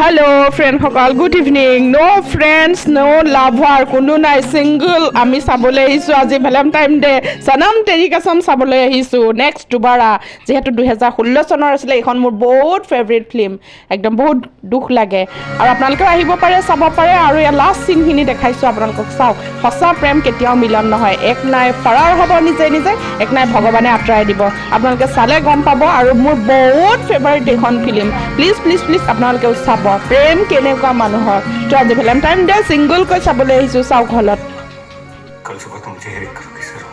Hello, friend সকল good evening ন' friends ন' lover কোনো নাই ছিংগল আমি চাবলৈ আহিছোঁ আজি ভেলেণ্টাইন ডে সনম তেৰি কসম চাবলৈ আহিছোঁ নেক্সট দুবাৰা যিহেতু 2016 চনৰ আছিলে এইখন মোৰ বহুত ফেভৰেট ফিল্ম একদম বহুত দুখ লাগে আৰু আপোনালোকেও আহিব পাৰে চাব পাৰে আৰু ইয়াৰ লাষ্ট চিনখিনি দেখাইছোঁ আপোনালোকক চাওক সঁচা প্ৰেম কেতিয়াও মিলন নহয় এক নাই ফৰাৰ হ'ব নিজে নিজে এক নাই ভগৱানে আঁতৰাই দিব আপোনালোকে চালে গম পাব আৰু মোৰ বহুত ফেভাৰিট এইখন ফিল্ম প্লিজ প্লিজ প্লিজ আপোনালোকেও চাব প্ৰেম কেনেকুৱা মানুহৰ তো আজি ভেলেণ্টাইন ডে ছিংগলকৈ চাবলৈ আহিছোঁ চাওক হলত कल सुबह तुम मुझे हेरिक करोगे सर